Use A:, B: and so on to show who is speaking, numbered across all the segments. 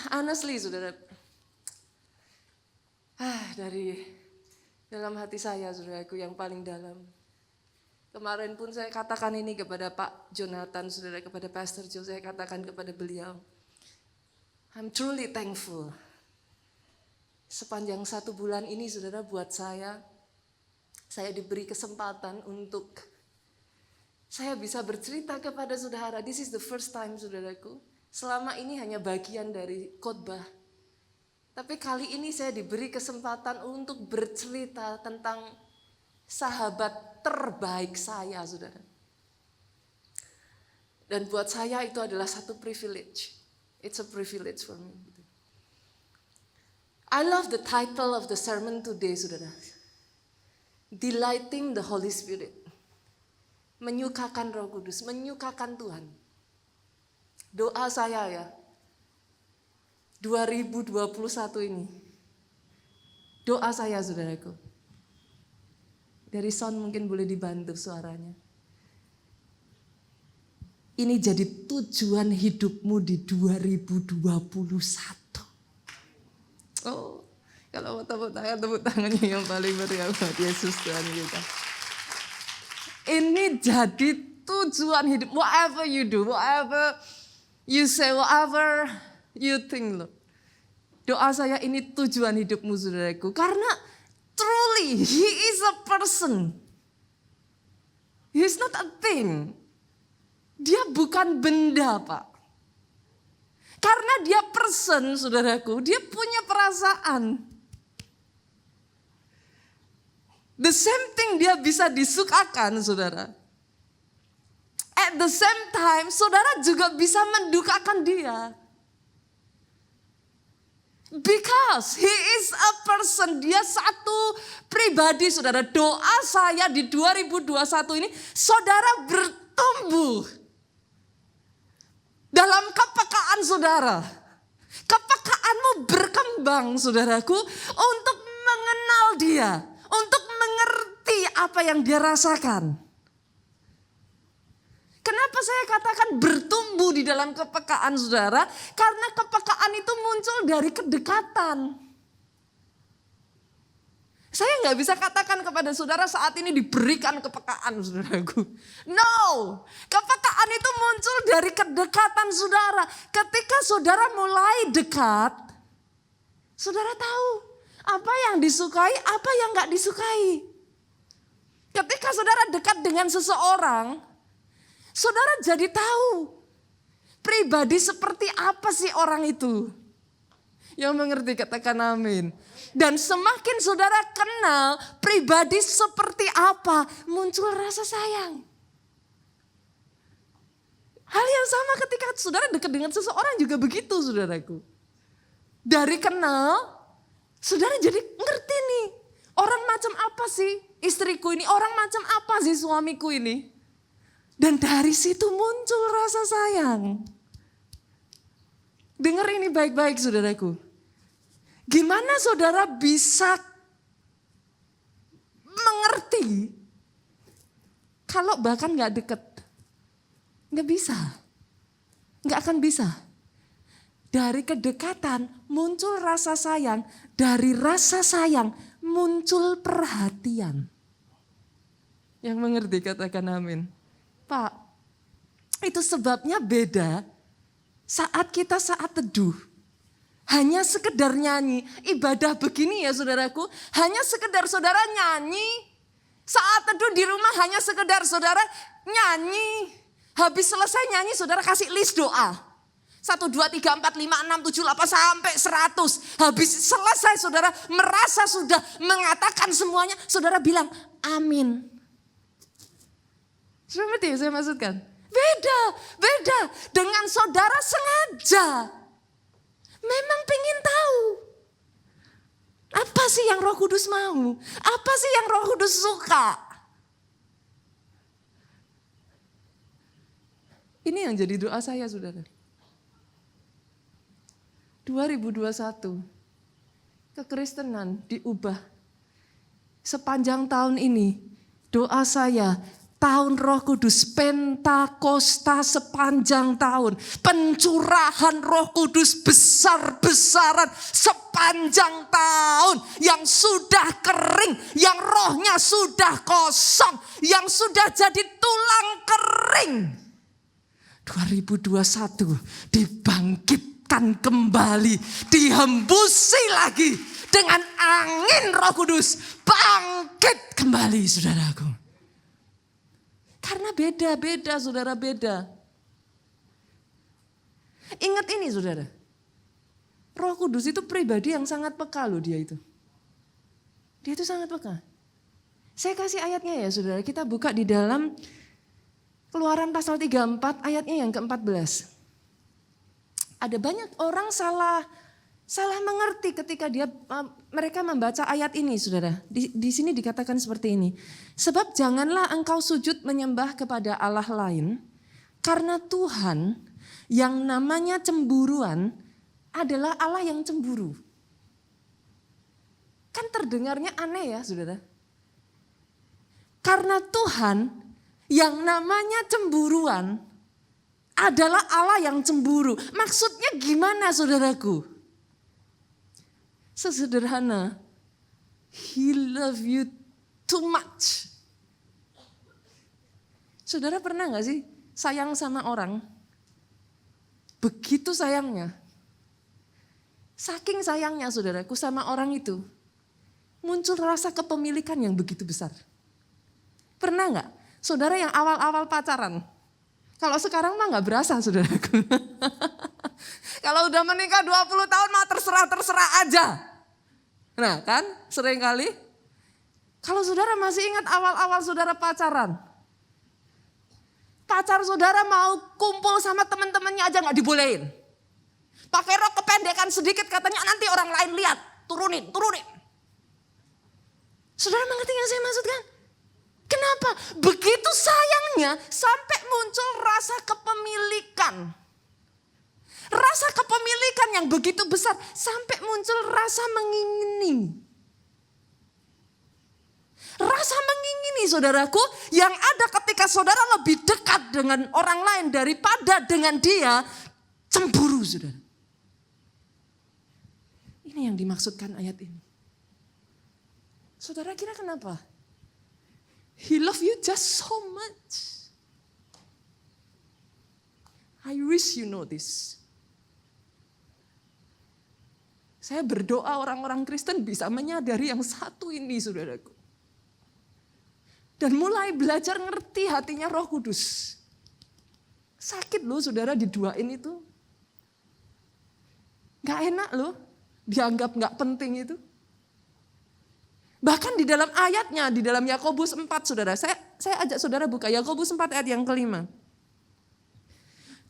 A: Honestly, saudara, dari dalam hati saya, saudaraku, yang paling dalam. Kemarin pun saya katakan ini kepada Pak Jonathan, saudara, kepada Pastor Joe, saya katakan kepada beliau, I'm truly thankful. Sepanjang 1 bulan ini, saudara, buat saya diberi kesempatan untuk saya bisa bercerita kepada saudara. This is the first time, saudaraku. Selama ini hanya bagian dari khotbah. Tapi kali ini saya diberi kesempatan untuk bercerita tentang sahabat terbaik saya, saudara. Dan buat saya itu adalah satu privilege. It's a privilege for me. I love the title of the sermon today, saudara. Delighting the Holy Spirit. Menyukakan Roh Kudus, menyukakan Tuhan. Doa saya ya, 2021 ini. Doa saya, saudaraku. Dari sound mungkin boleh dibantu suaranya. Ini jadi tujuan hidupmu di 2021. Oh, kalau mau tepuk tangannya yang paling meriah buat Yesus Tuhan kita. Ini jadi tujuan hidup. Whatever you do, whatever you say, whatever you think, loh. Doa saya ini tujuan hidupmu, saudaraku. Karena truly, he is a person. He is not a thing. Dia bukan benda, Pak. Karena dia person, saudaraku, dia punya perasaan. The same thing dia bisa disukakan, saudara. At the same time, saudara juga bisa mendukakan dia. Because he is a person, dia satu pribadi, saudara. Doa saya di 2021 ini, saudara bertumbuh dalam kepekaan saudara. Kepekaanmu berkembang, saudaraku, untuk mengenal dia, untuk mengerti apa yang dia rasakan. Kenapa saya katakan bertumbuh di dalam kepekaan, saudara? Karena kepekaan itu muncul dari kedekatan. Saya nggak bisa katakan kepada saudara saat ini diberikan kepekaan, saudaraku. No, kepekaan itu muncul dari kedekatan saudara. Ketika saudara mulai dekat, saudara tahu apa yang disukai, apa yang nggak disukai. Ketika saudara dekat dengan seseorang, saudara jadi tahu pribadi seperti apa sih orang itu. Yang mengerti katakan amin. Dan semakin saudara kenal pribadi seperti apa, muncul rasa sayang. Hal yang sama ketika saudara dekat dengan seseorang juga begitu, saudaraku. Dari kenal, saudara jadi ngerti nih. Orang macam apa sih istriku ini, orang macam apa sih suamiku ini. Dan dari situ muncul rasa sayang. Dengar ini baik-baik, saudaraku. Gimana saudara bisa mengerti kalau bahkan gak deket? Gak bisa. Gak akan bisa. Dari kedekatan muncul rasa sayang. Dari rasa sayang muncul perhatian. Yang mengerti katakan amin. Pak, itu sebabnya beda saat teduh. Hanya sekedar nyanyi, ibadah begini ya saudaraku, hanya sekedar saudara nyanyi. Saat teduh di rumah hanya sekedar saudara nyanyi. Habis selesai nyanyi saudara kasih list doa. 1, 2, 3, 4, 5, 6, 7, 8 sampai 100. Habis selesai saudara merasa sudah mengatakan semuanya, saudara bilang amin. Sudah ngerti ya saya maksudkan? Beda dengan saudara sengaja. Memang pengen tahu. Apa sih yang Roh Kudus mau? Apa sih yang Roh Kudus suka? Ini yang jadi doa saya, saudara. 2021, kekristenan diubah. Sepanjang tahun ini, doa saya tahun Roh Kudus, Pentakosta sepanjang tahun, pencurahan Roh Kudus besar-besaran sepanjang tahun, yang sudah kering, yang rohnya sudah kosong, yang sudah jadi tulang kering. 2021 dibangkitkan kembali, dihembusi lagi dengan angin Roh Kudus, bangkit kembali saudaraku. Karena beda-beda saudara, beda. Ingat ini saudara, Roh Kudus itu pribadi yang sangat peka loh dia itu. Dia itu sangat peka. Saya kasih ayatnya ya saudara, kita buka di dalam Keluaran pasal 34 ayatnya yang ke-14. Ada banyak orang salah mengerti ketika mereka membaca ayat ini saudara. Di sini dikatakan seperti ini. Sebab janganlah engkau sujud menyembah kepada Allah lain, karena Tuhan yang namanya cemburuan adalah Allah yang cemburu. Kan terdengarnya aneh ya saudara. Karena Tuhan yang namanya cemburuan adalah Allah yang cemburu. Maksudnya gimana saudaraku? Sesederhana, He love you too much. Saudara pernah gak sih sayang sama orang? Begitu sayangnya. Saking sayangnya saudaraku sama orang itu, muncul rasa kepemilikan yang begitu besar. Pernah gak? Saudara yang awal-awal pacaran. Kalau sekarang mah gak berasa saudaraku. Kalau udah menikah 20 tahun mah terserah aja. Nah kan sering kali. Kalau saudara masih ingat awal-awal saudara pacaran. Pacar saudara mau kumpul sama teman-temannya aja gak dibolehin. Pakai rok kependekan sedikit katanya nanti orang lain lihat. Turunin. Saudara mengerti yang saya maksudkan? Kenapa? Begitu sayangnya sampai muncul rasa kepemilikan. Rasa kepemilikan yang begitu besar sampai muncul rasa mengingini. Rasa mengingini saudaraku yang ada ketika saudara lebih dekat dengan orang lain daripada dengan dia, cemburu saudara. Ini yang dimaksudkan ayat ini. Saudara kira kenapa? He love you just so much. I wish you know this. Saya berdoa orang-orang Kristen bisa menyadari yang satu ini saudaraku. Dan mulai belajar ngerti hatinya Roh Kudus. Sakit loh saudara diduain itu. Gak enak loh, dianggap gak penting itu. Bahkan di dalam ayatnya, di dalam Yakobus 4 saudara, saya ajak saudara buka Yakobus 4 ayat yang kelima.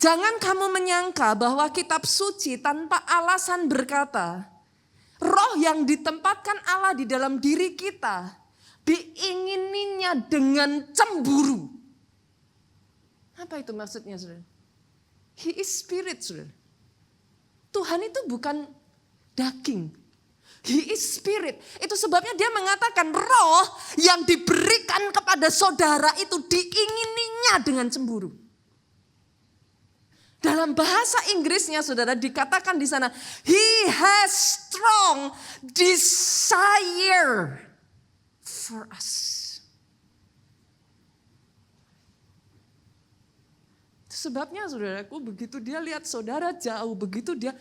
A: Jangan kamu menyangka bahwa kitab suci tanpa alasan berkata, roh yang ditempatkan Allah di dalam diri kita, diingininya dengan cemburu. Apa itu maksudnya saudara? He is spirit saudara. Tuhan itu bukan daging. He is spirit. Itu sebabnya dia mengatakan roh yang diberikan kepada saudara itu diingininya dengan cemburu. Dalam bahasa Inggrisnya saudara dikatakan di sana, he has strong desire for us. Itu sebabnya saudaraku begitu dia lihat saudara jauh, begitu dia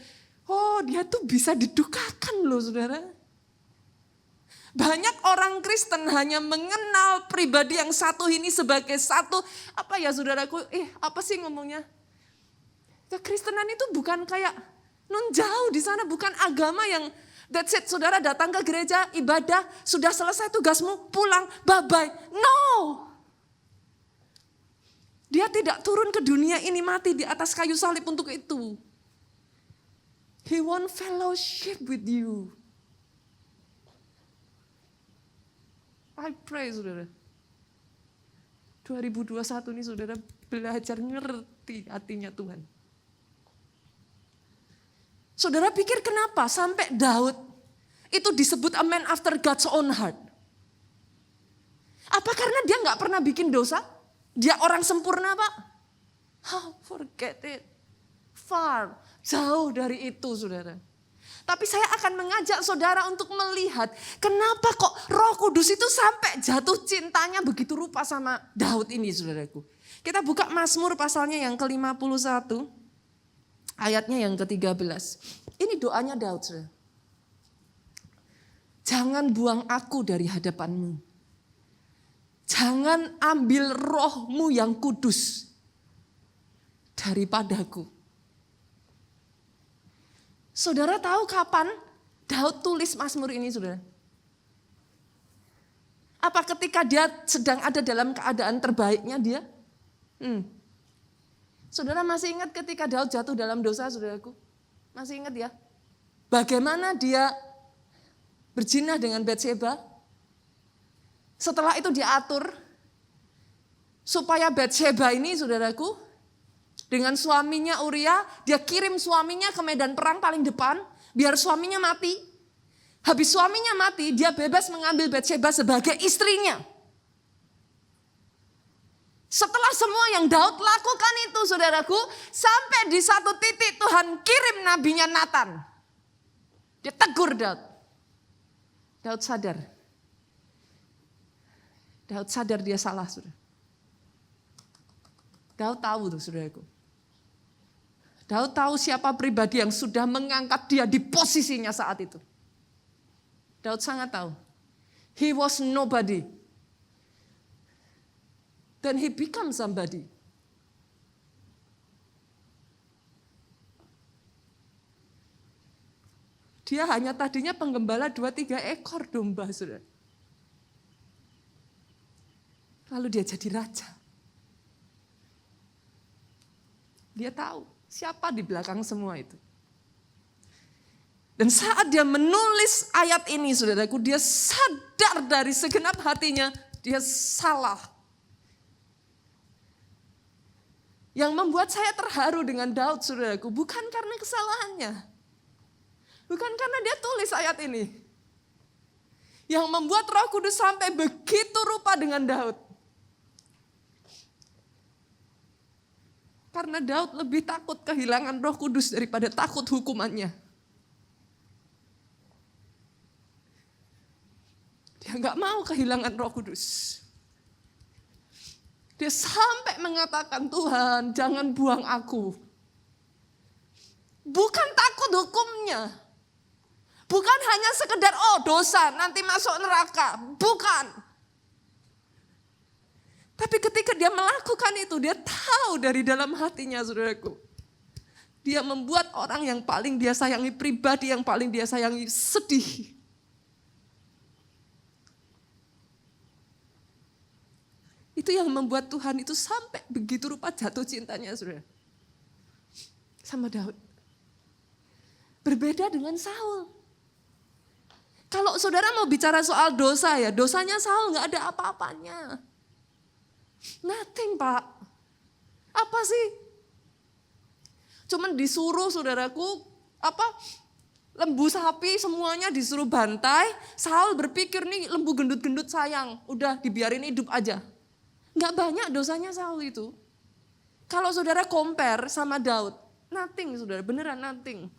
A: tuh bisa didukakan loh saudara. Banyak orang Kristen hanya mengenal pribadi yang satu ini sebagai satu, apa ya saudaraku, apa sih ngomongnya? Kekristenan itu bukan kayak nun jauh di sana, bukan agama yang that's it, saudara datang ke gereja, ibadah, sudah selesai tugasmu, pulang, bye-bye. No. Dia tidak turun ke dunia ini mati di atas kayu salib untuk itu. He want fellowship with you. I pray saudara. 2021 ini saudara belajar ngerti hatinya Tuhan. Saudara pikir kenapa sampai Daud itu disebut a man after God's own heart? Apa karena dia gak pernah bikin dosa? Dia orang sempurna Pak? Forget it. Far, jauh dari itu saudara. Tapi saya akan mengajak saudara untuk melihat kenapa kok Roh Kudus itu sampai jatuh cintanya begitu rupa sama Daud ini saudaraku. Kita buka Mazmur pasalnya yang ke-51, ayatnya yang ke-13. Ini doanya Daud saudara. Jangan buang aku dari hadapanmu. Jangan ambil rohmu yang kudus daripadaku. Saudara tahu kapan Daud tulis Mazmur ini saudara? Apa ketika dia sedang ada dalam keadaan terbaiknya dia? Saudara masih ingat ketika Daud jatuh dalam dosa saudaraku? Masih ingat ya? Bagaimana dia berzina dengan Batsheba? Setelah itu diatur supaya Batsheba ini saudaraku dengan suaminya Uria, dia kirim suaminya ke medan perang paling depan, biar suaminya mati. Habis suaminya mati, dia bebas mengambil Batsheba sebagai istrinya. Setelah semua yang Daud lakukan itu saudaraku, sampai di satu titik Tuhan kirim nabinya Nathan. Dia tegur Daud. Daud sadar. Daud sadar dia salah saudara. Daud tahu tuh saudaraku. Daud tahu siapa pribadi yang sudah mengangkat dia di posisinya saat itu. Daud sangat tahu. He was nobody. Then he become somebody. Dia hanya tadinya penggembala 2-3 ekor domba, saudara. Lalu dia jadi raja. Dia tahu siapa di belakang semua itu. Dan saat dia menulis ayat ini, saudaraku, dia sadar dari segenap hatinya, dia salah. Yang membuat saya terharu dengan Daud, saudaraku, bukan karena kesalahannya. Bukan karena dia tulis ayat ini. Yang membuat Roh Kudus sampai begitu rupa dengan Daud. Karena Daud lebih takut kehilangan Roh Kudus daripada takut hukumannya. Dia gak mau kehilangan Roh Kudus. Dia sampai mengatakan, Tuhan jangan buang aku. Bukan takut hukumnya. Bukan hanya sekedar dosa nanti masuk neraka. Bukan. Tapi ketika dia melakukan itu, dia tahu dari dalam hatinya, saudaraku. Dia membuat orang yang paling dia sayangi, pribadi yang paling dia sayangi, sedih. Itu yang membuat Tuhan itu sampai begitu rupa jatuh cintanya, saudara. Sama Daud. Berbeda dengan Saul. Kalau saudara mau bicara soal dosa ya, dosanya Saul gak ada apa-apanya. Nothing, Pak. Apa sih? Cuman disuruh saudaraku, lembu sapi semuanya disuruh bantai. Saul berpikir nih lembu gendut-gendut sayang, udah dibiarin hidup aja. Gak banyak dosanya Saul itu. Kalau saudara compare sama Daud, nothing saudara, beneran nothing.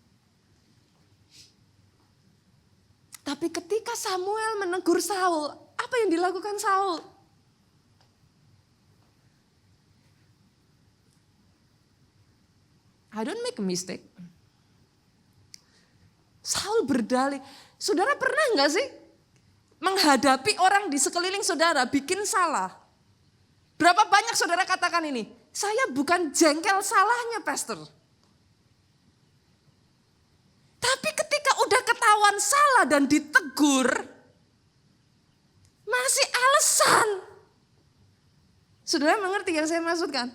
A: Tapi ketika Samuel menegur Saul, apa yang dilakukan Saul? I don't make a mistake. Saul berdalih. Saudara pernah gak sih menghadapi orang di sekeliling saudara bikin salah? Berapa banyak saudara katakan ini? Saya bukan jengkel salahnya, pastor. Tapi ketika udah ketahuan salah dan ditegur, masih alasan. Saudara mengerti yang saya maksudkan?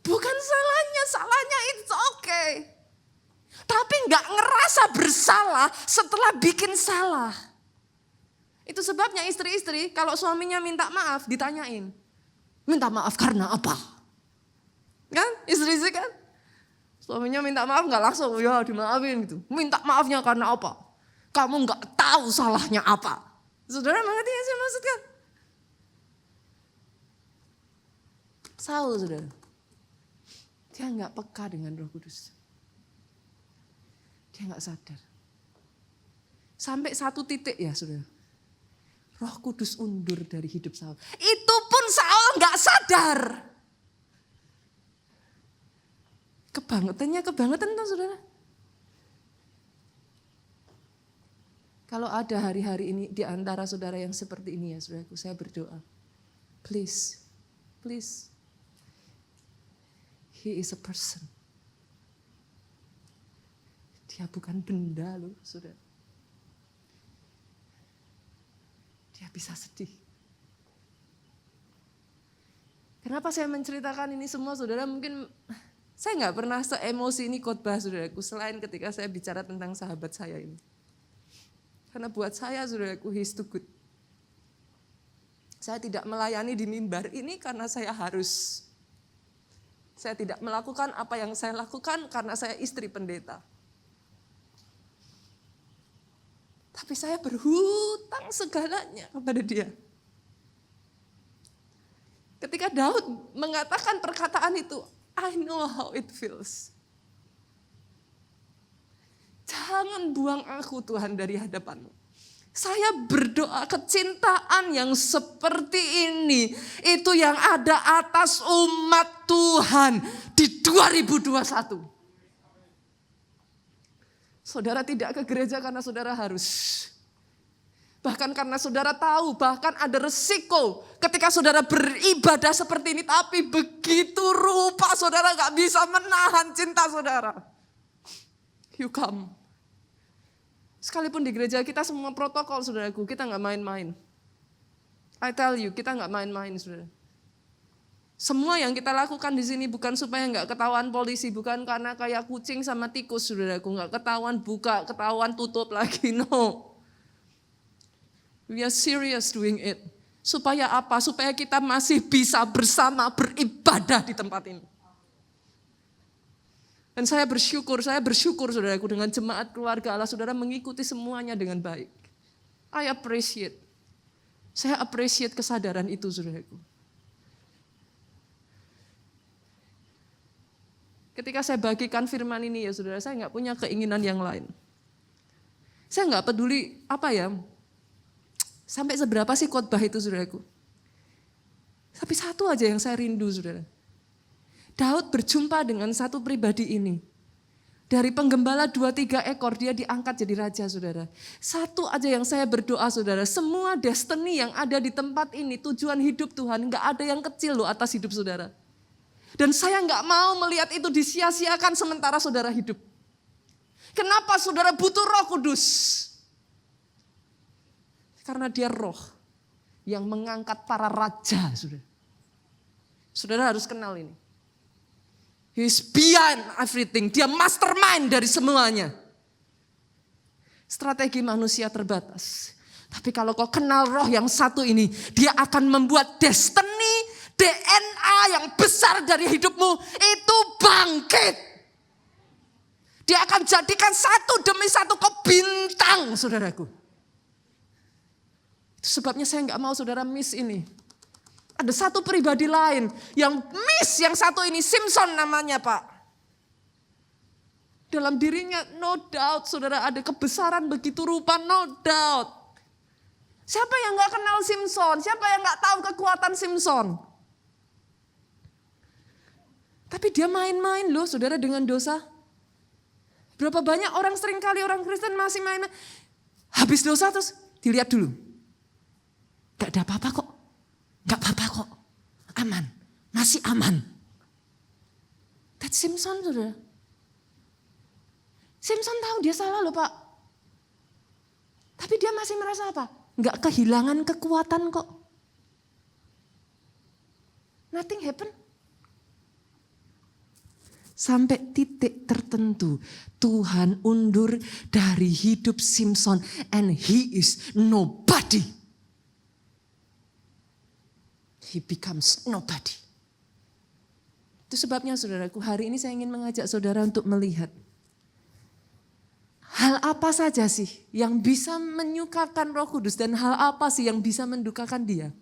A: Bukan salahnya it's okay. Tapi gak ngerasa bersalah setelah bikin salah. Itu sebabnya istri-istri kalau suaminya minta maaf ditanyain. Minta maaf karena apa? Kan istri-istri kan? Suaminya minta maaf gak langsung ya dimaafin gitu. Minta maafnya karena apa? Kamu gak tahu salahnya apa. Saudara mengerti yang saya maksudkan? Saul, saudara. Dia nggak peka dengan Roh Kudus. Dia nggak sadar. Sampai satu titik ya, saudara. Roh Kudus undur dari hidup Saul. Itu pun Saul nggak sadar. Kebangetan tuh, saudara. Kalau ada hari-hari ini di antara saudara yang seperti ini ya, saudaraku, saya berdoa. Please. He is a person. Dia bukan benda loh, saudara. Dia bisa sedih. Kenapa saya menceritakan ini semua, saudara? Mungkin saya nggak pernah se-emosi ini khotbah, saudaraku, selain ketika saya bicara tentang sahabat saya ini. Karena buat saya, saudaraku, he's too good. Saya tidak melayani di mimbar ini karena saya harus. Saya tidak melakukan apa yang saya lakukan karena saya istri pendeta. Tapi saya berhutang segalanya kepada dia. Ketika Daud mengatakan perkataan itu, I know how it feels. Jangan buang aku, Tuhan, dari hadapan-Mu. Saya berdoa kecintaan yang seperti ini, itu yang ada atas umat Tuhan di 2021. Saudara tidak ke gereja karena saudara harus. Bahkan karena saudara tahu, bahkan ada resiko ketika saudara beribadah seperti ini. Tapi begitu rupa saudara gak bisa menahan cinta saudara. You come. Sekalipun di gereja kita semua protokol, saudaraku, kita gak main-main. I tell you, kita gak main-main, saudara. Semua yang kita lakukan di sini bukan supaya gak ketahuan polisi, bukan karena kayak kucing sama tikus, saudaraku. Gak ketahuan buka, ketahuan tutup lagi, no. We are serious doing it. Supaya apa? Supaya kita masih bisa bersama beribadah di tempat ini. Dan saya bersyukur saudaraku dengan jemaat keluarga Allah, saudara mengikuti semuanya dengan baik. I appreciate. Saya appreciate kesadaran itu, saudaraku. Ketika saya bagikan firman ini ya saudara, saya gak punya keinginan yang lain. Saya gak peduli sampai seberapa sih khotbah itu, saudaraku. Tapi satu aja yang saya rindu, saudara. Daud berjumpa dengan satu pribadi ini. Dari penggembala 2-3 ekor dia diangkat jadi raja, saudara. Satu aja yang saya berdoa, saudara. Semua destiny yang ada di tempat ini, tujuan hidup Tuhan, gak ada yang kecil loh atas hidup saudara. Dan saya gak mau melihat itu disia-siakan sementara saudara hidup. Kenapa saudara butuh Roh Kudus? Karena dia roh yang mengangkat para raja, saudara. Saudara harus kenal ini. He's beyond everything. Dia mastermind dari semuanya. Strategi manusia terbatas. Tapi kalau kau kenal roh yang satu ini, dia akan membuat destiny, DNA yang besar dari hidupmu itu bangkit. Dia akan jadikan satu demi satu kau bintang, saudaraku. Itu sebabnya saya gak mau saudara miss ini. Ada satu pribadi lain yang miss yang satu ini, Simpson namanya Pak. Dalam dirinya no doubt saudara ada kebesaran begitu rupa, no doubt. Siapa yang gak kenal Simpson? Siapa yang gak tahu kekuatan Simpson? Tapi dia main-main loh saudara dengan dosa. Berapa banyak orang seringkali orang Kristen masih main-main. Habis dosa terus dilihat dulu. Gak ada apa-apa kok. Gak apa-apa kok. Aman. Masih aman. That's Simpson saudara. Simpson tahu dia salah loh Pak. Tapi dia masih merasa apa? Gak kehilangan kekuatan kok. Nothing happen. Sampai titik tertentu Tuhan undur dari hidup Simpson and he is nobody. He becomes nobody. Itu sebabnya saudaraku hari ini saya ingin mengajak saudara untuk melihat. Hal apa saja sih yang bisa menyukakan Roh Kudus dan hal apa sih yang bisa mendukakan dia?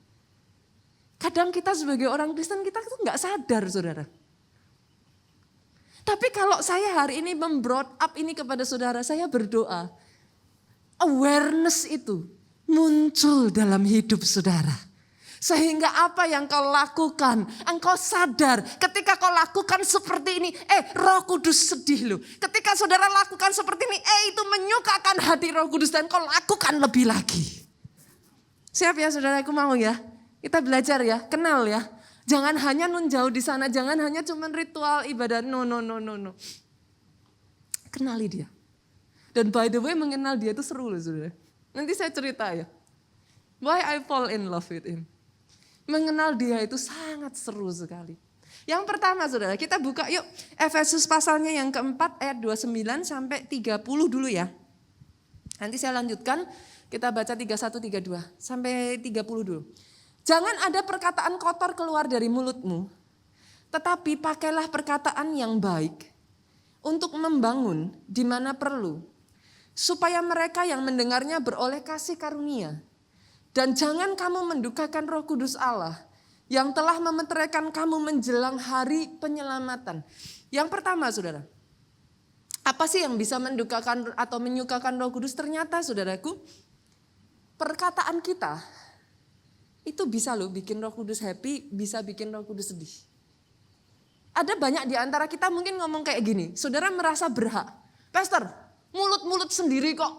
A: Kan kadang kita sebagai orang Kristen kita tuh gak sadar saudara. Tapi kalau saya hari ini membrought up ini kepada saudara, saya berdoa. Awareness itu muncul dalam hidup saudara. Sehingga apa yang kau lakukan, engkau sadar ketika kau lakukan seperti ini, Roh Kudus sedih loh. Ketika saudara lakukan seperti ini, itu menyukakan hati Roh Kudus dan kau lakukan lebih lagi. Siap ya saudara, aku mau ya. Kita belajar ya, kenal ya. Jangan hanya jauh di sana, jangan hanya cuman ritual ibadah, no. Kenali dia. Dan by the way mengenal dia itu seru loh saudara. Nanti saya cerita ya. Why I fall in love with him. Mengenal dia itu sangat seru sekali. Yang pertama saudara, kita buka yuk Efesus pasalnya yang keempat ayat 29 sampai 30 dulu ya. Nanti saya lanjutkan, kita baca 31, 32 sampai 30 dulu. Jangan ada perkataan kotor keluar dari mulutmu, tetapi pakailah perkataan yang baik untuk membangun di mana perlu, supaya mereka yang mendengarnya beroleh kasih karunia. Dan jangan kamu mendukakan Roh Kudus Allah yang telah memeteraikan kamu menjelang hari penyelamatan. Yang pertama saudara, apa sih yang bisa mendukakan atau menyukakan Roh Kudus? Ternyata saudaraku, perkataan kita itu bisa loh bikin Roh Kudus happy, bisa bikin Roh Kudus sedih. Ada banyak di antara kita mungkin ngomong kayak gini, saudara merasa berhak. Pastor, mulut-mulut sendiri kok,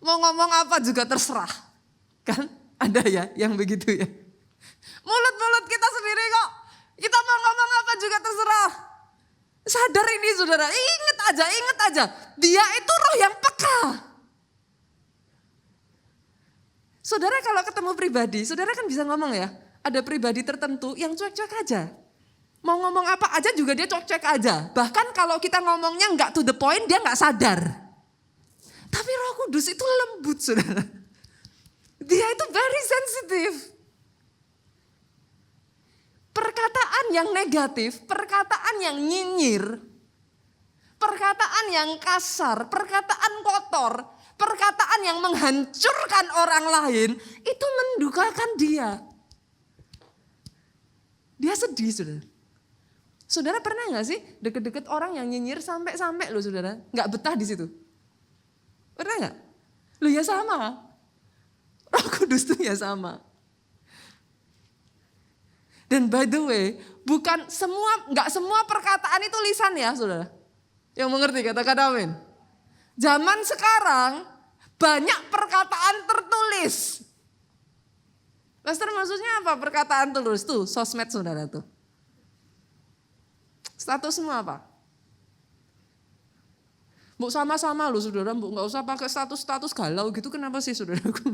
A: mau ngomong apa juga terserah. Kan ada ya yang begitu ya. Mulut-mulut kita sendiri kok. Kita mau ngomong apa juga terserah. Sadar ini saudara, ingat aja. Dia itu roh yang peka. Saudara kalau ketemu pribadi, saudara kan bisa ngomong ya. Ada pribadi tertentu yang cuek-cuek aja. Mau ngomong apa aja juga dia cuek-cuek aja. Bahkan kalau kita ngomongnya nggak to the point, dia nggak sadar. Tapi Roh Kudus itu lembut saudara. Dia itu very sensitive. Perkataan yang negatif, perkataan yang nyinyir, perkataan yang kasar, perkataan kotor, perkataan yang menghancurkan orang lain, itu mendukakan dia. Dia sedih saudara. Saudara pernah gak sih deket-deket orang yang nyinyir sampai-sampai loh saudara, gak betah di situ? Pernah gak? Loh ya sama. Roh Kudus itu ya sama. Dan by the way, nggak semua perkataan itu lisan ya saudara. Yang mengerti katakan amin. Zaman sekarang banyak perkataan tertulis. Pastor maksudnya apa perkataan tertulis? Tuh sosmed saudara tuh. Statusmu apa? Mbok sama-sama loh saudara, mbok nggak usah pakai status galau gitu. Kenapa sih saudaraku?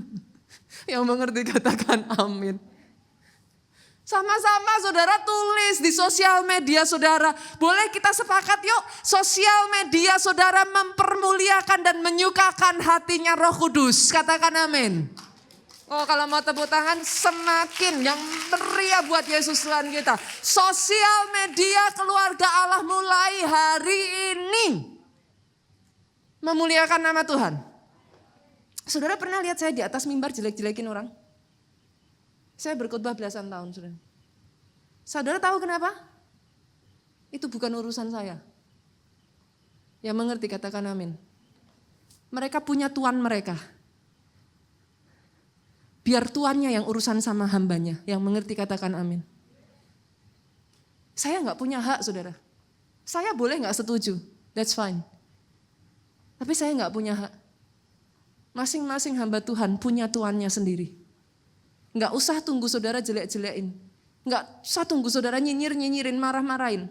A: Yang mengerti katakan amin. Sama-sama saudara tulis di sosial media saudara. Boleh kita sepakat yuk, sosial media saudara mempermuliakan dan menyukakan hatinya Roh Kudus. Katakan amin. Oh kalau mau tepuk tangan semakin yang meriah buat Yesus Tuhan kita. Sosial media keluarga Allah mulai hari ini memuliakan nama Tuhan. Saudara pernah lihat saya di atas mimbar jelek-jelekin orang? Saya berkhotbah belasan tahun saudara. Saudara tahu kenapa? Itu bukan urusan saya. Yang mengerti katakan amin. Mereka punya tuan mereka. Biar tuannya yang urusan sama hambanya. Yang mengerti katakan amin. Saya gak punya hak saudara. Saya boleh gak setuju, that's fine. Tapi saya gak punya hak. Masing-masing hamba Tuhan punya tuannya sendiri. Enggak usah tunggu saudara jelek-jelekin. Enggak usah tunggu saudara nyinyir-nyinyirin, marah-marahin.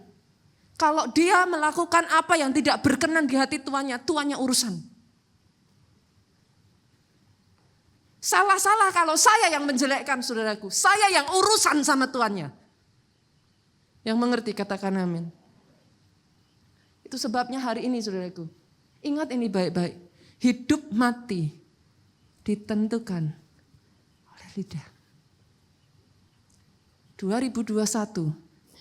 A: Kalau dia melakukan apa yang tidak berkenan di hati tuannya, tuannya urusan. Salah-salah kalau saya yang menjelekkan saudaraku. Saya yang urusan sama tuannya. Yang mengerti katakan amin. Itu sebabnya hari ini saudaraku. Ingat ini baik-baik. Hidup mati ditentukan oleh lidah. 2021,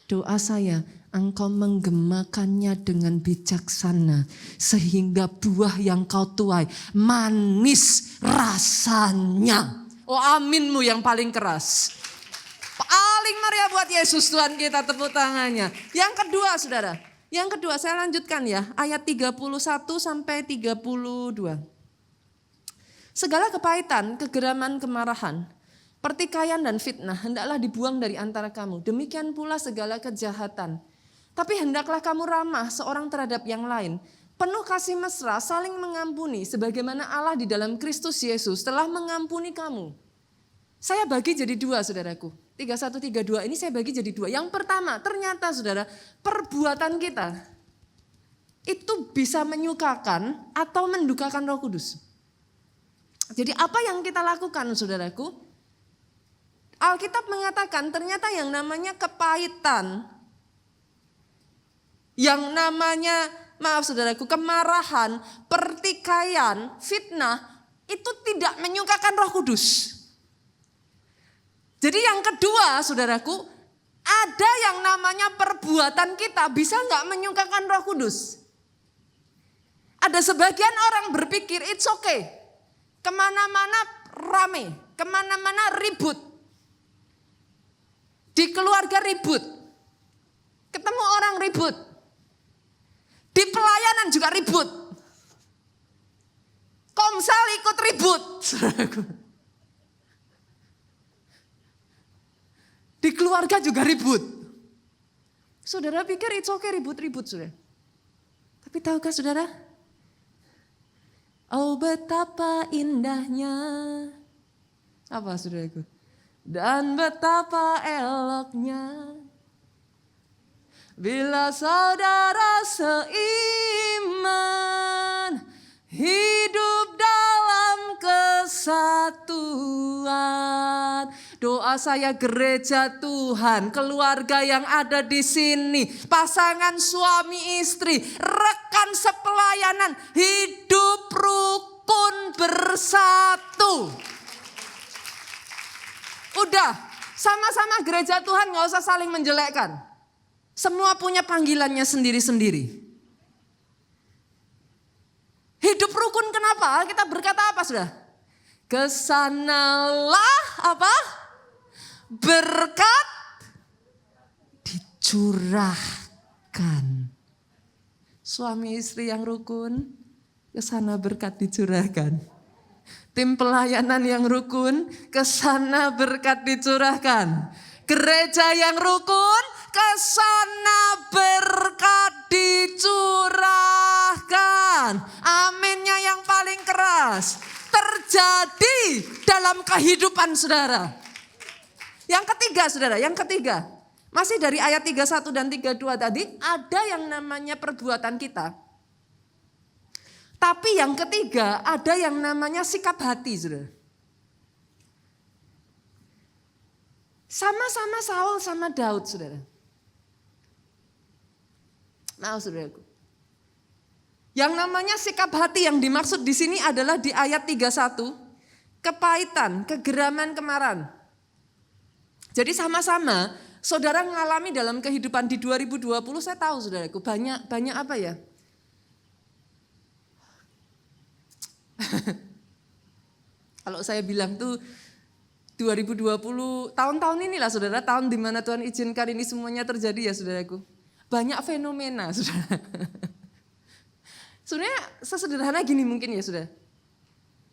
A: doa saya, engkau menggemakannya dengan bijaksana. Sehingga buah yang kau tuai manis rasanya. Oh aminmu yang paling keras. paling meriah buat Yesus Tuhan kita, tepuk tangannya. Yang kedua saudara, yang kedua saya lanjutkan ya, ayat 31 sampai 32. Segala kepahitan, kegeraman, kemarahan, pertikaian dan fitnah hendaklah dibuang dari antara kamu. Demikian pula segala kejahatan. Tapi hendaklah kamu ramah seorang terhadap yang lain. Penuh kasih mesra, saling mengampuni sebagaimana Allah di dalam Kristus Yesus telah mengampuni kamu. Saya bagi jadi dua saudaraku. 31, 32 ini saya bagi jadi dua. Yang pertama, ternyata saudara, perbuatan kita itu bisa menyukakan atau mendukakan Roh Kudus. Jadi apa yang kita lakukan saudaraku? Alkitab mengatakan ternyata yang namanya kepahitan, yang namanya, maaf saudaraku, kemarahan, pertikaian, fitnah, itu tidak menyukakan Roh Kudus. Jadi yang kedua saudaraku, ada yang namanya perbuatan kita bisa nggak menyukakan Roh Kudus. Ada sebagian orang berpikir it's okay, kemana-mana rame, kemana-mana ribut, di keluarga ribut, ketemu orang ribut, di pelayanan juga ribut, Komsel ikut ribut, di keluarga juga ribut. Saudara pikir it's okay ribut-ribut saudara. Tapi tahukah saudara? Oh betapa indahnya. Apa saudaraku? Dan betapa eloknya bila saudara seiman hidup dalam kesatuan. Doa saya gereja Tuhan, keluarga yang ada di sini, pasangan suami istri, rekan sepelayanan, hidup rukun bersatu. Udah, sama-sama gereja Tuhan gak usah saling menjelekkan. Semua punya panggilannya sendiri-sendiri. Hidup rukun kenapa? Kita berkata apa sudah? Kesanalah apa? Berkat dicurahkan. Suami istri yang rukun, kesana berkat dicurahkan. Tim pelayanan yang rukun, kesana berkat dicurahkan. Gereja yang rukun, kesana berkat dicurahkan. Aminnya yang paling keras terjadi dalam kehidupan saudara. Yang ketiga saudara, yang ketiga. Masih dari ayat 31 dan 32 tadi, ada yang namanya perbuatan kita. Tapi yang ketiga, ada yang namanya sikap hati saudara. Sama-sama Saul sama Daud saudara. Nah, saudaraku. Yang namanya sikap hati yang dimaksud di sini adalah di ayat 31, kepahitan, kegeraman, kemarahan. Jadi sama-sama saudara mengalami dalam kehidupan di 2020, saya tahu saudaraku, banyak apa ya? Kalau saya bilang tuh 2020, tahun-tahun inilah saudara, tahun di mana Tuhan izinkan ini semuanya terjadi ya saudaraku. Banyak fenomena, saudara. Sebenarnya sesederhana gini mungkin ya, saudara.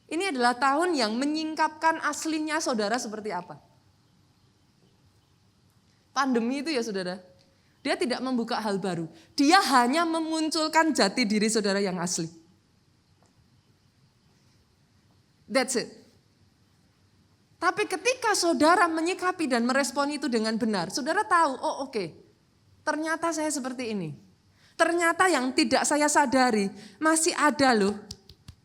A: Ini adalah tahun yang menyingkapkan aslinya saudara seperti apa. Pandemi itu ya, saudara. Dia tidak membuka hal baru. Dia hanya memunculkan jati diri saudara yang asli. That's it. Tapi ketika saudara menyikapi dan merespon itu dengan benar, saudara tahu, oh oke. Ternyata saya seperti ini. Ternyata yang tidak saya sadari masih ada loh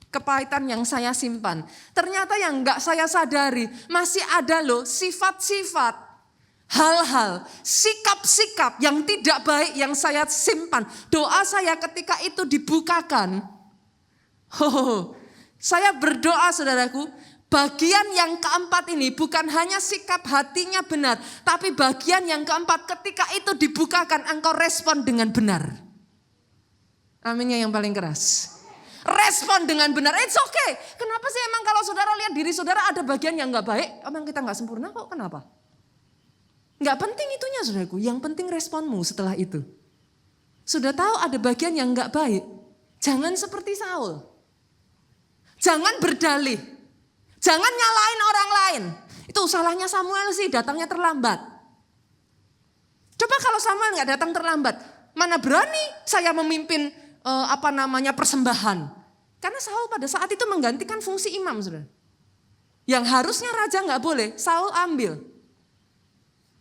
A: kepahitan yang saya simpan. Ternyata yang enggak saya sadari masih ada loh sifat-sifat, hal-hal, sikap-sikap yang tidak baik yang saya simpan. Doa saya ketika itu dibukakan. Saya berdoa saudaraku, bagian yang keempat ini bukan hanya sikap hatinya benar, tapi bagian yang keempat ketika itu dibukakan engkau respon dengan benar. Aminnya yang paling keras. Respon dengan benar, it's okay. Kenapa sih emang kalau saudara lihat diri saudara ada bagian yang gak baik, emang kita gak sempurna kok, kenapa? Nggak penting itunya saudaraku, yang penting responmu setelah itu. Sudah tahu ada bagian yang nggak baik, jangan seperti Saul. Jangan berdalih, jangan nyalain orang lain. Itu salahnya Samuel sih, datangnya terlambat. Coba kalau Samuel nggak datang terlambat, mana berani saya memimpin persembahan. Karena Saul pada saat itu menggantikan fungsi imam, saudara. Yang harusnya raja nggak boleh, Saul ambil.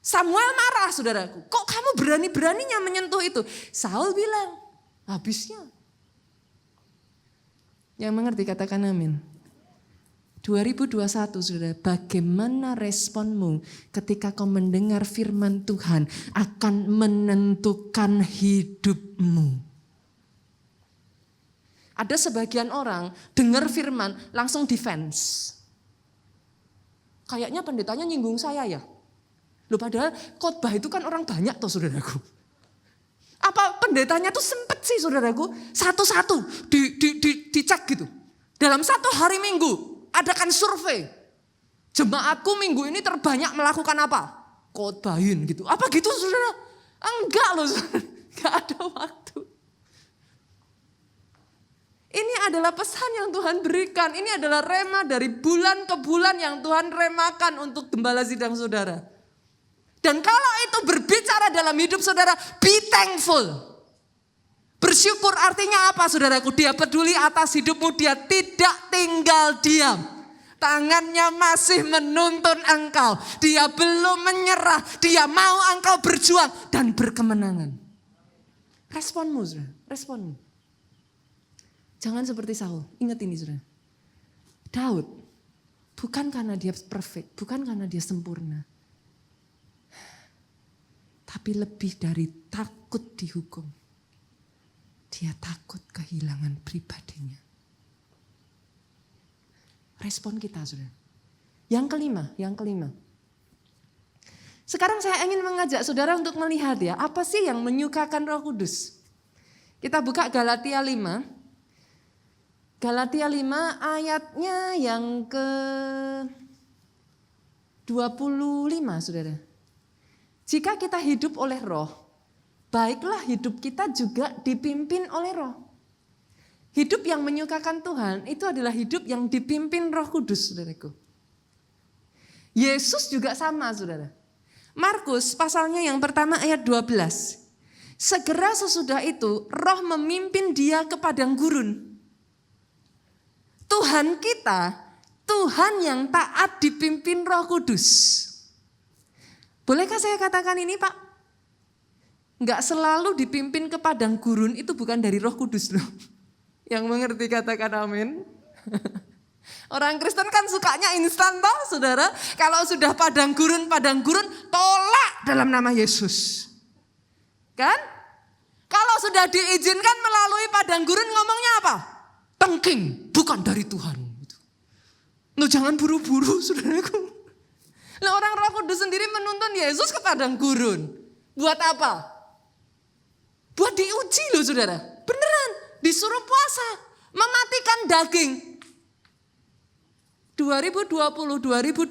A: Samuel marah, saudaraku. Kok kamu berani-beraninya menyentuh itu? Saul bilang, habisnya. Yang mengerti katakan amin. 2021 saudara, bagaimana responmu ketika kau mendengar firman Tuhan akan menentukan hidupmu. Ada sebagian orang dengar firman langsung defense. Kayaknya pendetanya nyinggung saya ya. Loh padahal khotbah itu kan orang banyak toh saudaraku. Apa pendetanya tuh sempet sih saudaraku satu-satu dicek gitu. Dalam satu hari minggu adakan survei. Jemaatku minggu ini terbanyak melakukan apa? Khotbahin gitu. Apa gitu saudara? Enggak loh saudara. Enggak ada waktu. Ini adalah pesan yang Tuhan berikan. Ini adalah rema dari bulan ke bulan yang Tuhan remakan untuk gembala sidang saudara. Dan kalau itu berbicara dalam hidup saudara, be thankful. Bersyukur artinya apa saudaraku? Dia peduli atas hidupmu, dia tidak tinggal diam. Tangannya masih menuntun engkau. Dia belum menyerah, dia mau engkau berjuang dan berkemenangan. Responmu saudara, responmu. Jangan seperti Saul, ingat ini saudara. Daud, bukan karena dia perfect, bukan karena dia sempurna. Tapi lebih dari takut dihukum. Dia takut kehilangan pribadinya. Respon kita saudara. Yang kelima. Sekarang saya ingin mengajak saudara untuk melihat ya. Apa sih yang menyukakan Roh Kudus? Kita buka Galatia 5. Galatia 5 ayatnya yang ke 25 saudara. Jika kita hidup oleh roh, baiklah hidup kita juga dipimpin oleh roh. Hidup yang menyukakan Tuhan itu adalah hidup yang dipimpin Roh Kudus, saudaraku. Yesus juga sama, saudara. Markus pasalnya yang pertama ayat 12. Segera sesudah itu roh memimpin dia ke padang gurun. Tuhan kita, Tuhan yang taat dipimpin Roh Kudus. Bolehkah saya katakan ini Pak? Enggak selalu dipimpin ke padang gurun itu bukan dari Roh Kudus loh. Yang mengerti katakan amin. Orang Kristen kan sukanya instan toh saudara. Kalau sudah padang gurun tolak dalam nama Yesus. Kan? Kalau sudah diizinkan melalui padang gurun ngomongnya apa? Tengking, bukan dari Tuhan. Loh jangan buru-buru saudaraku. Nah, orang Roh Kudus sendiri menuntun Yesus ke padang gurun. Buat apa? Buat diuji loh saudara. Beneran, disuruh puasa, mematikan daging. 2020-2021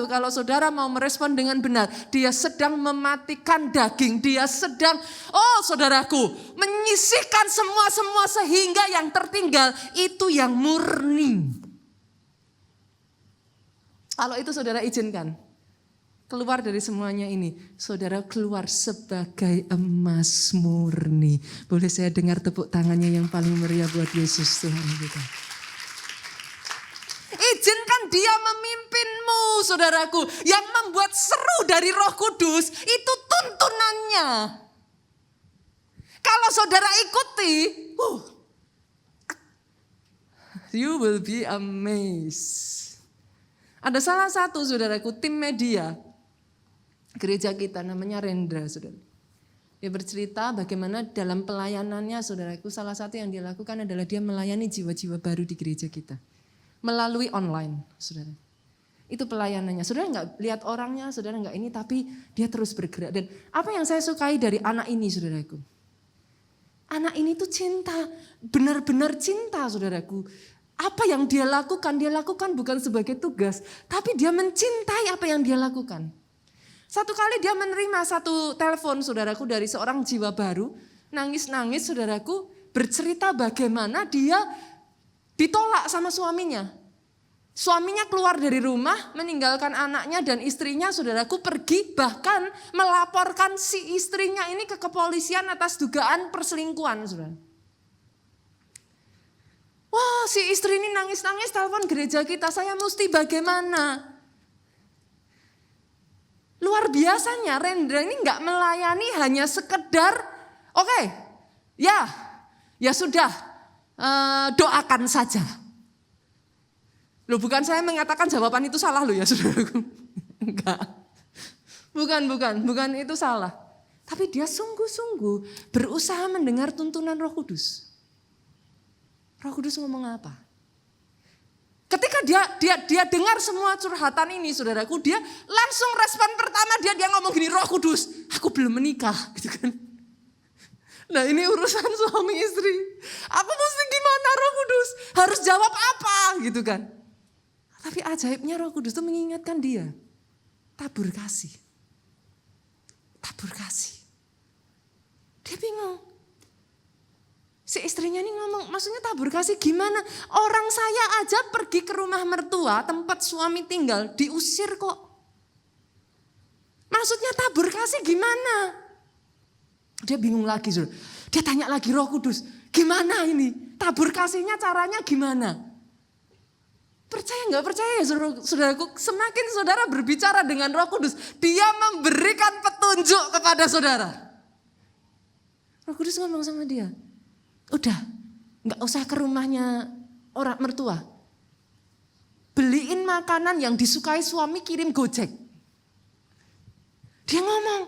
A: kalau saudara mau merespon dengan benar, dia sedang mematikan daging, dia sedang, saudaraku, menyisihkan semua sehingga yang tertinggal itu yang murni. Kalau itu saudara izinkan, keluar dari semuanya ini, saudara keluar sebagai emas murni. Boleh saya dengar tepuk tangannya yang paling meriah buat Yesus Tuhan kita. Izinkan dia memimpinmu saudaraku. Yang membuat seru dari Roh Kudus itu tuntunannya. Kalau saudara ikuti, you will be amazed. Ada salah satu saudaraku tim media gereja kita namanya Rendra saudara. Dia bercerita bagaimana dalam pelayanannya saudaraku salah satu yang dia lakukan adalah dia melayani jiwa-jiwa baru di gereja kita. Melalui online, saudara. Itu pelayanannya. Saudara nggak lihat orangnya, saudara nggak ini, tapi dia terus bergerak. Dan apa yang saya sukai dari anak ini, saudaraku? Anak ini tuh cinta, benar-benar cinta, saudaraku. Apa yang dia lakukan bukan sebagai tugas, tapi dia mencintai apa yang dia lakukan. Satu kali dia menerima satu telepon saudaraku dari seorang jiwa baru, nangis-nangis saudaraku, bercerita bagaimana dia ditolak sama suaminya. Suaminya keluar dari rumah, meninggalkan anaknya dan istrinya, saudaraku, pergi bahkan melaporkan si istrinya ini ke kepolisian atas dugaan perselingkuhan, saudara. Wah, si istri ini nangis-nangis telepon gereja kita, saya mesti bagaimana? Luar biasanya Rendra ini nggak melayani hanya sekedar, oke, ya sudah, doakan saja. Loh, bukan saya mengatakan jawaban itu salah loh ya saudaraku. Enggak. Bukan itu salah. Tapi dia sungguh-sungguh berusaha mendengar tuntunan Roh Kudus. Roh Kudus ngomong apa? Ketika dia dengar semua curhatan ini saudaraku, dia langsung respon pertama dia ngomong gini, Roh Kudus, aku belum menikah gitu kan. Nah ini urusan suami istri. Aku mesti gimana Roh Kudus? Harus jawab apa gitu kan. Tapi ajaibnya Roh Kudus itu mengingatkan dia. Tabur kasih. Tabur kasih. Dia bingung. Si istrinya ini ngomong, maksudnya tabur kasih gimana? Orang saya aja pergi ke rumah mertua, tempat suami tinggal, diusir kok. Maksudnya tabur kasih gimana? Dia bingung lagi. Dia tanya lagi Roh Kudus, gimana ini? Tabur kasihnya caranya gimana? Percaya nggak percaya ya saudaraku, semakin saudara berbicara dengan Roh Kudus, dia memberikan petunjuk kepada saudara. Roh Kudus ngomong sama dia, udah nggak usah ke rumahnya orang mertua. Beliin makanan yang disukai suami, kirim Gojek. Dia ngomong,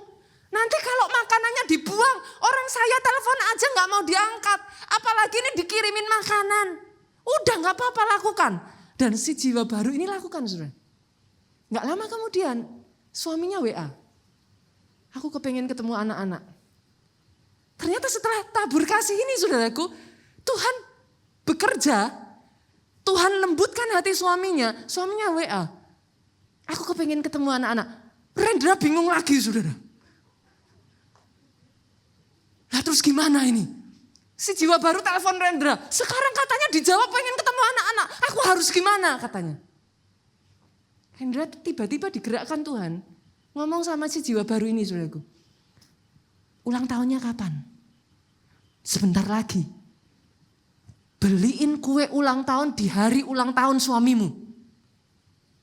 A: nanti kalau makanannya dibuang, orang saya telepon aja nggak mau diangkat. Apalagi ini dikirimin makanan. Udah nggak apa-apa lakukan. Dan si jiwa baru ini lakukan saudara. Nggak lama kemudian suaminya WA. Aku kepengen ketemu anak-anak. Ternyata setelah tabur kasih ini saudaraku, Tuhan bekerja. Tuhan lembutkan hati suaminya. Suaminya WA. Aku kepengen ketemu anak-anak. Rendra bingung lagi saudara. Nah terus gimana ini? Si jiwa baru telepon Rendra. Sekarang katanya dijawab pengen ketemu anak-anak. Aku harus gimana katanya. Rendra tiba-tiba digerakkan Tuhan. Ngomong sama si jiwa baru ini saudaraku. Ulang tahunnya kapan? Sebentar lagi. Beliin kue ulang tahun di hari ulang tahun suamimu.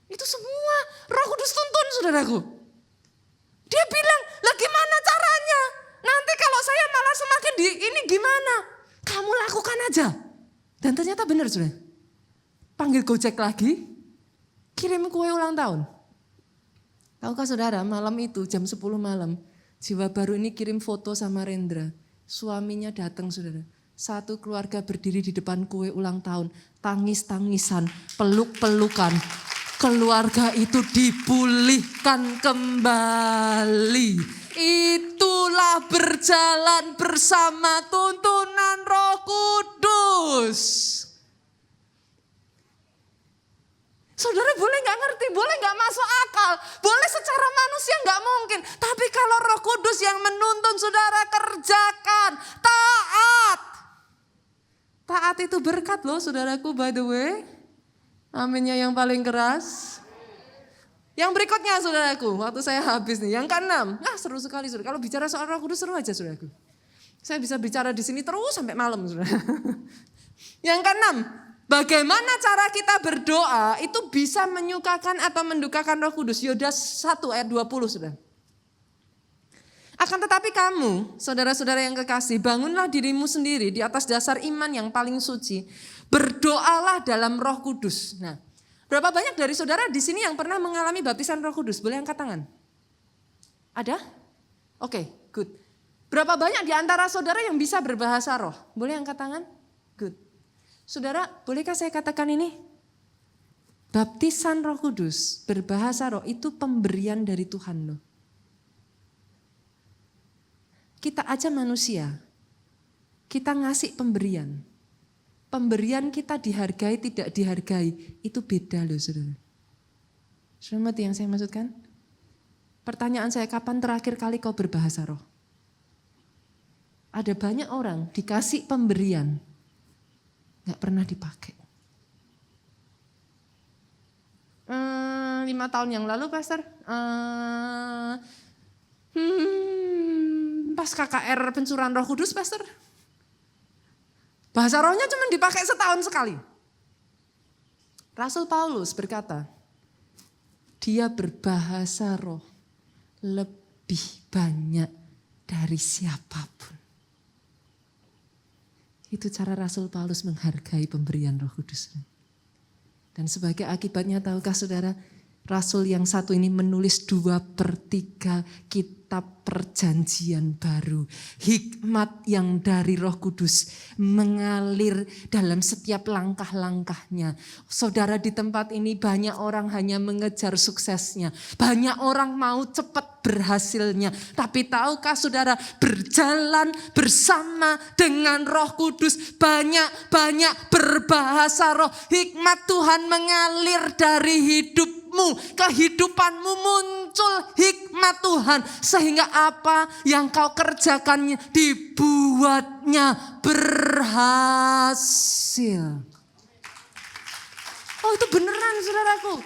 A: Itu semua Roh Kudus tuntun saudaraku. Dia bilang, lah gimana caranya? Nanti kalau saya malah semakin ini gimana? Kamu lakukan aja. Dan ternyata benar saudara. Panggil Gojek lagi, kirim kue ulang tahun. Tahukah saudara, malam itu jam 10 malam, jiwa baru ini kirim foto sama Rendra. Suaminya datang saudara. Satu keluarga berdiri di depan kue ulang tahun, tangis-tangisan, peluk-pelukan. Keluarga itu dipulihkan kembali. Itulah berjalan bersama tuntunan Roh Kudus. Saudara boleh gak ngerti, boleh gak masuk akal, boleh secara manusia gak mungkin. Tapi kalau Roh Kudus yang menuntun saudara, kerjakan, taat. Taat itu berkat loh saudaraku, by the way. Aminnya yang paling keras. Yang berikutnya saudaraku, waktu saya habis nih, yang keenam. Seru sekali saudara, kalau bicara soal Roh Kudus seru aja saudaraku. Saya bisa bicara di sini terus sampai malam saudara. Yang keenam, bagaimana cara kita berdoa itu bisa menyukakan atau mendukakan Roh Kudus. Yudas 1 ayat 20 saudara. Akan tetapi kamu, saudara-saudara yang kekasih, bangunlah dirimu sendiri di atas dasar iman yang paling suci. Berdoalah dalam Roh Kudus. Nah, berapa banyak dari saudara di sini yang pernah mengalami baptisan Roh Kudus? Boleh angkat tangan? Ada? Oke, good. Berapa banyak di antara saudara yang bisa berbahasa roh? Boleh angkat tangan? Good. Saudara, bolehkah saya katakan ini? Baptisan Roh Kudus, berbahasa roh itu pemberian dari Tuhan loh. Kita aja manusia, kita ngasih pemberian. Pemberian kita dihargai, tidak dihargai, itu beda loh saudara. Saudara mengerti yang saya maksudkan? Pertanyaan saya, kapan terakhir kali kau berbahasa roh? Ada banyak orang dikasih pemberian, gak pernah dipakai. 5 tahun yang lalu, Pastor, pas KKR pencurahan Roh Kudus, Pastor, bahasa rohnya cuma dipakai setahun sekali. Rasul Paulus berkata, dia berbahasa roh lebih banyak dari siapapun. Itu cara Rasul Paulus menghargai pemberian Roh Kudus. Dan sebagai akibatnya, tahukah saudara, Rasul yang satu ini menulis 2/3 kitab perjanjian baru. Hikmat yang dari Roh Kudus mengalir dalam setiap langkah-langkahnya. Saudara, di tempat ini banyak orang hanya mengejar suksesnya. Banyak orang mau cepat berhasilnya. Tapi tahukah saudara, berjalan bersama dengan Roh Kudus, banyak-banyak berbahasa roh. Hikmat Tuhan mengalir dari hidupmu, kehidupanmu muncul hikmat Tuhan. Sehingga apa yang kau kerjakan dibuatnya berhasil. Oh, itu beneran saudaraku.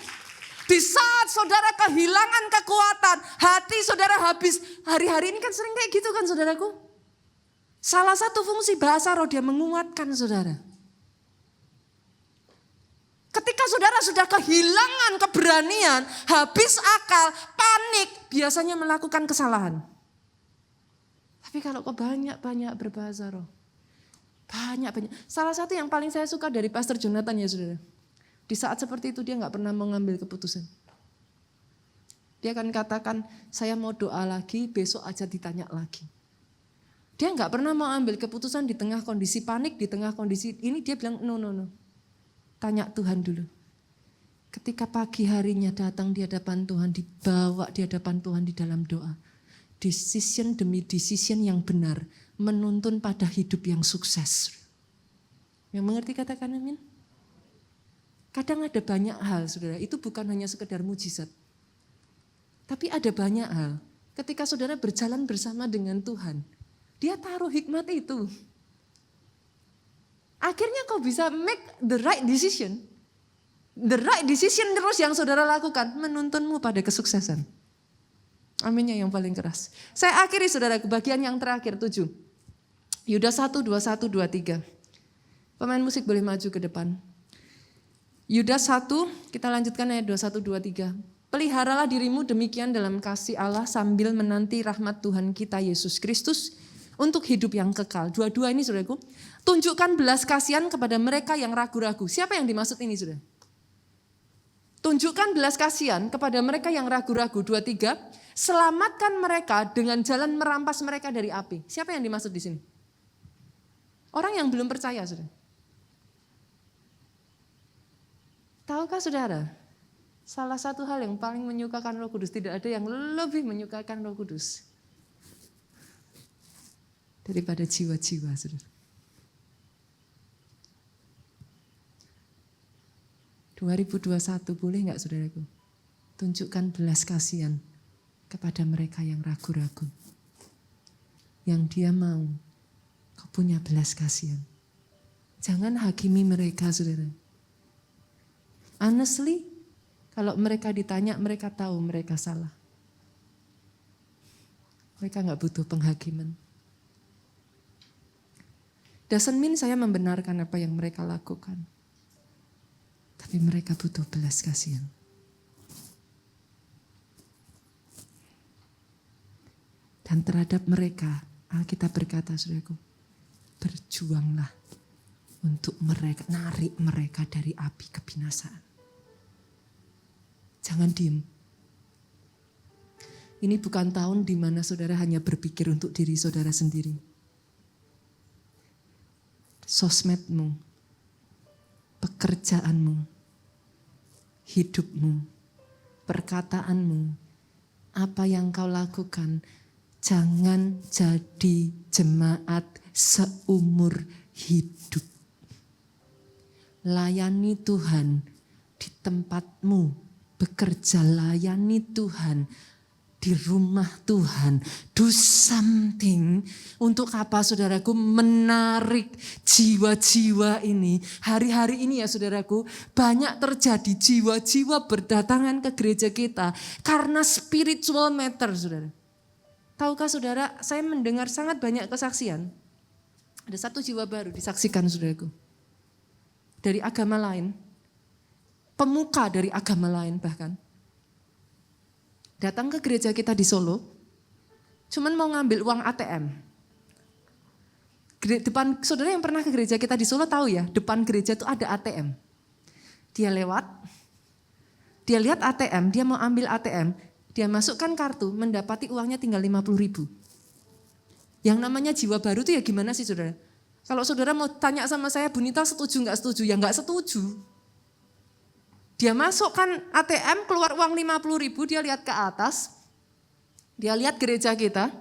A: Di saat saudara kehilangan kekuatan, hati saudara habis. Hari-hari ini kan sering kayak gitu kan saudaraku. Salah satu fungsi bahasa roh, dia menguatkan saudara. Ketika saudara sudah kehilangan keberanian, habis akal, panik, biasanya melakukan kesalahan. Tapi kalau kau banyak-banyak berbahasa roh, banyak-banyak. Salah satu yang paling saya suka dari Pastor Jonathan ya saudara. Di saat seperti itu dia gak pernah mengambil keputusan. Dia akan katakan, saya mau doa lagi, besok aja ditanya lagi. Dia gak pernah mau ambil keputusan di tengah kondisi panik, di tengah kondisi ini dia bilang no. Tanya Tuhan dulu. Ketika pagi harinya datang di hadapan Tuhan, dibawa di hadapan Tuhan di dalam doa. Decision demi decision yang benar, menuntun pada hidup yang sukses. Yang mengerti katakan amin? Kadang ada banyak hal saudara, itu bukan hanya sekedar mujizat. Tapi ada banyak hal, ketika saudara berjalan bersama dengan Tuhan, dia taruh hikmat itu. Akhirnya kau bisa make the right decision. The right decision terus yang saudara lakukan menuntunmu pada kesuksesan. Aminnya yang paling keras. Saya akhiri saudara ke bagian yang terakhir 7. Yudas 1, 21, 23. Pemain musik boleh maju ke depan. Yudas 1, kita lanjutkan ayat 21, 23. Peliharalah dirimu demikian dalam kasih Allah sambil menanti rahmat Tuhan kita Yesus Kristus untuk hidup yang kekal. Dua-dua ini saudaraku, tunjukkan belas kasihan kepada mereka yang ragu-ragu. Siapa yang dimaksud ini saudara? Tunjukkan belas kasihan kepada mereka yang ragu-ragu. 23, selamatkan mereka dengan jalan merampas mereka dari api. Siapa yang dimaksud di sini? Orang yang belum percaya saudara. Tahukah saudara, salah satu hal yang paling menyukakan Roh Kudus, tidak ada yang lebih menyukakan Roh Kudus daripada jiwa-jiwa saudara. 2021 boleh enggak saudaraku? Tunjukkan belas kasihan kepada mereka yang ragu-ragu. Yang dia mau, kau punya belas kasihan. Jangan hakimi mereka saudara. Honestly, kalau mereka ditanya, mereka tahu mereka salah. Mereka enggak butuh penghakiman. Doesn't mean saya membenarkan apa yang mereka lakukan. Tapi mereka butuh belas kasihan. Dan terhadap mereka, Alkitab berkata, saudaraku, berjuanglah untuk mereka, narik mereka dari api kebinasaan. Jangan diem. Ini bukan tahun di mana saudara hanya berpikir untuk diri saudara sendiri. Sosmedmu, pekerjaanmu, hidupmu, perkataanmu, apa yang kau lakukan, jangan jadi jemaat seumur hidup. Layani Tuhan di tempatmu, bekerja layani Tuhan di rumah Tuhan. Do something. Untuk apa saudaraku? Menarik jiwa-jiwa ini. Hari-hari ini ya saudaraku, banyak terjadi jiwa-jiwa berdatangan ke gereja kita karena spiritual matter saudara. Tahukah saudara, saya mendengar sangat banyak kesaksian. Ada satu jiwa baru disaksikan saudaraku. Dari agama lain. Pemuka dari agama lain bahkan. Datang ke gereja kita di Solo, cuman mau ngambil uang ATM. Depan saudara yang pernah ke gereja kita di Solo tahu ya, depan gereja itu ada ATM. Dia lewat, dia lihat ATM, dia mau ambil ATM, dia masukkan kartu, mendapati uangnya tinggal 50.000. Yang namanya jiwa baru itu ya gimana sih saudara? Kalau saudara mau tanya sama saya, Bu Nita setuju nggak setuju? Ya nggak setuju. Dia masukkan ATM, keluar uang 50.000, dia lihat ke atas, dia lihat gereja kita,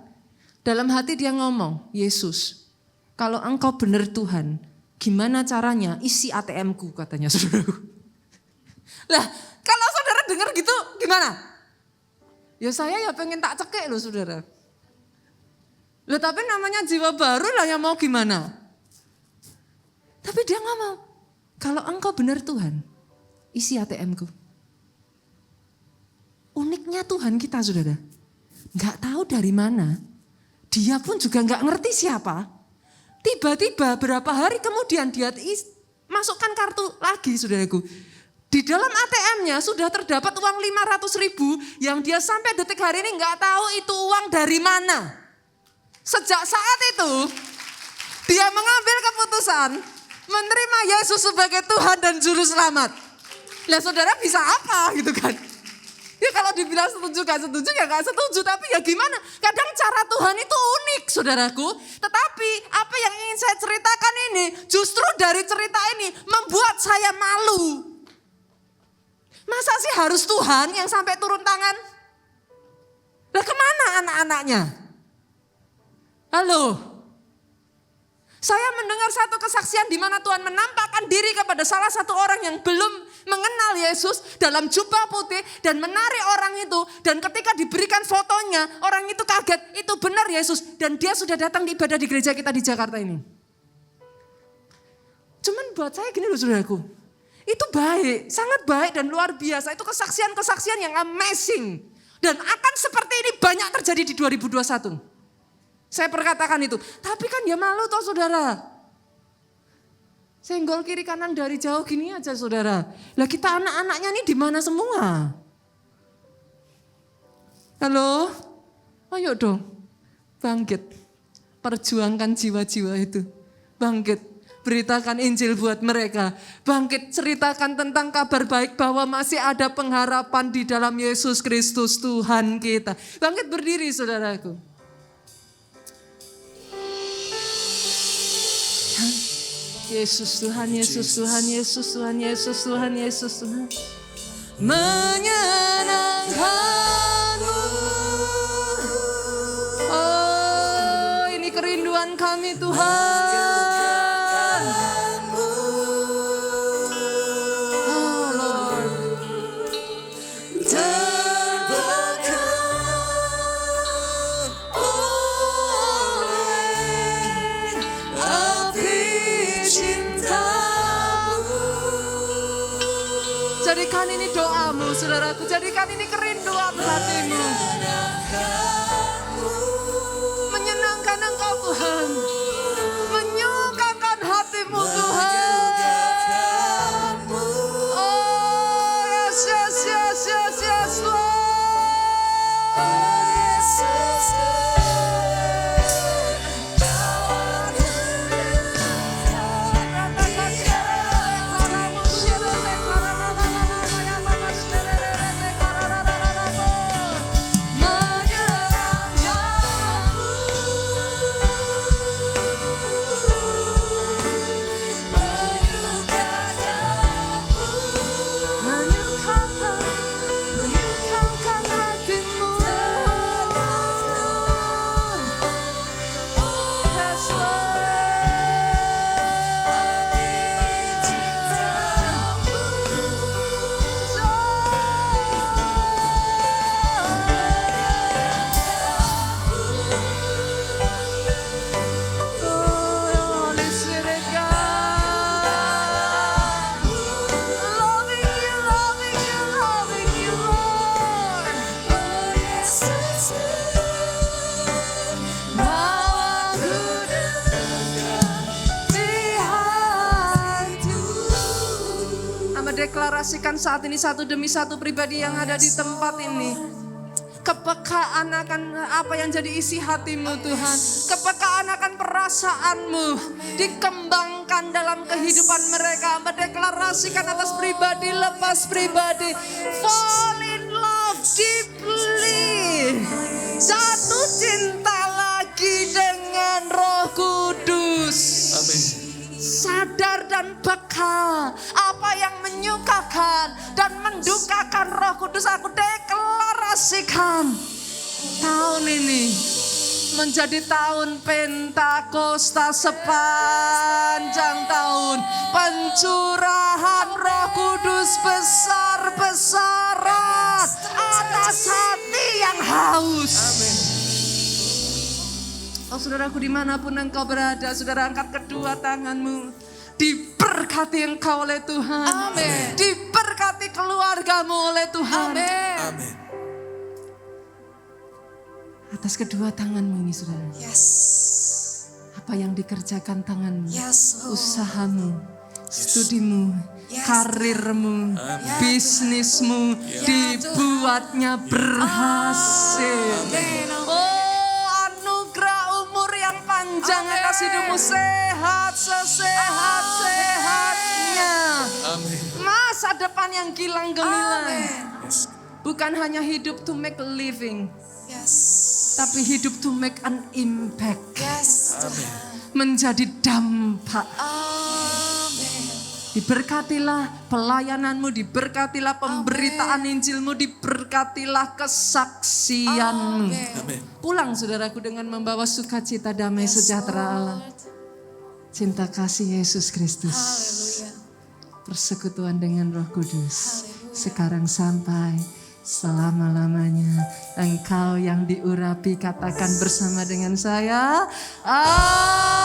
A: dalam hati dia ngomong, Yesus, kalau engkau benar Tuhan, gimana caranya isi ATM-ku katanya saudaraku. Lah, kalau saudara dengar gitu gimana? Ya saya ya pengen tak cekek loh saudara. Lah tapi namanya jiwa baru lah yang mau gimana? Tapi dia ngomong, kalau engkau benar Tuhan, isi ATM-ku. Uniknya Tuhan kita saudara. Gak tahu dari mana. Dia pun juga gak ngerti siapa. Tiba-tiba berapa hari kemudian dia masukkan kartu lagi saudaraku. Di dalam ATM-nya sudah terdapat uang 500.000 yang dia sampai detik hari ini gak tahu itu uang dari mana. Sejak saat itu dia mengambil keputusan menerima Yesus sebagai Tuhan dan Juru Selamat. Lah saudara bisa apa gitu kan? Ya kalau dibilang setuju gak setuju ya gak setuju. Tapi ya gimana? Kadang cara Tuhan itu unik saudaraku. Tetapi apa yang ingin saya ceritakan ini justru dari cerita ini membuat saya malu. Masa sih harus Tuhan yang sampai turun tangan? Lah kemana anak-anaknya? Halo? Saya mendengar satu kesaksian di mana Tuhan menampakkan diri kepada salah satu orang yang belum mengenal Yesus dalam jubah putih dan menarik orang itu. Dan ketika diberikan fotonya, orang itu kaget, itu benar Yesus. Dan dia sudah datang di ibadah di gereja kita di Jakarta ini. Cuman buat saya gini loh saudaraku, itu baik, sangat baik dan luar biasa. Itu kesaksian-kesaksian yang amazing. Dan akan seperti ini banyak terjadi di 2021. Saya perkatakan itu, tapi kan ya malu toh saudara. Senggol kiri kanan dari jauh gini aja saudara. Lah kita anak-anaknya ini di mana semua? Halo? Ayo dong, bangkit. Perjuangkan jiwa-jiwa itu. Bangkit, beritakan Injil buat mereka. Bangkit, ceritakan tentang kabar baik bahwa masih ada pengharapan di dalam Yesus Kristus Tuhan kita. Bangkit berdiri saudaraku. Yesus Tuhan, Yesus Tuhan, Yesus Tuhan, Yesus Tuhan, Yesus Tuhan. Menyenangkanmu. Oh, ini kerinduan kami Tuhan. Oh Lord. Jadikan ini doamu, saudaraku. Jadikan ini kerinduan hatimu. Menyenangkan Engkau Tuhan. Menyukakan hatimu Tuhan. Oh yes, yes, yes, yes, yes, Lord. Hamba deklarasikan saat ini satu demi satu pribadi yang ada di tempat ini. Kepekaan akan apa yang jadi isi hatimu Tuhan. Kepekaan akan perasaanmu dikembangkan dalam kehidupan mereka. Mendeklarasikan atas pribadi lepas pribadi. Fall in love deeply. Jatuh cinta lagi dengan Roh Kudus.
B: Amin.
A: Sadar dan peka apa yang menyukakan dan mendukakan Roh Kudus. Aku deklarasikan tahun ini menjadi tahun Pentakosta sepanjang tahun. Pencurahan Roh Kudus besar-besaran atas hati yang haus.
B: Amin.
A: Oh saudaraku, dimanapun engkau berada, saudara angkat kedua tanganmu. Diberkati engkau oleh Tuhan.
B: Amin.
A: Diberkati keluargamu oleh Tuhan.
B: Amin. Amin.
A: Atas kedua tanganmu ini saudara.
B: Yes.
A: Apa yang dikerjakan tanganmu,
B: Yes.
A: usahamu, studimu,
B: Yes.
A: karirmu, bisnismu, dibuatnya berhasil. Oh, anugerah umur yang panjang atas hidupmu, sehat sesehat-sehatnya.
B: Amin.
A: Masa depan yang gilang gemilang.
B: Yes.
A: Bukan hanya hidup to make a living,
B: Yes.
A: tapi hidup to make an impact.
B: Yes. Amin.
A: Menjadi dampak.
B: Amin.
A: Diberkatilah pelayananmu, diberkatilah pemberitaan Injilmu, diberkatilah kesaksianmu.
B: Amin.
A: Pulang saudaraku dengan membawa sukacita, damai, sejahtera Allah. Cinta kasih Yesus Kristus.
B: Haleluya.
A: Persekutuan dengan Roh Kudus. Sekarang sampai selama-lamanya. Engkau yang diurapi, katakan bersama dengan saya. Amin.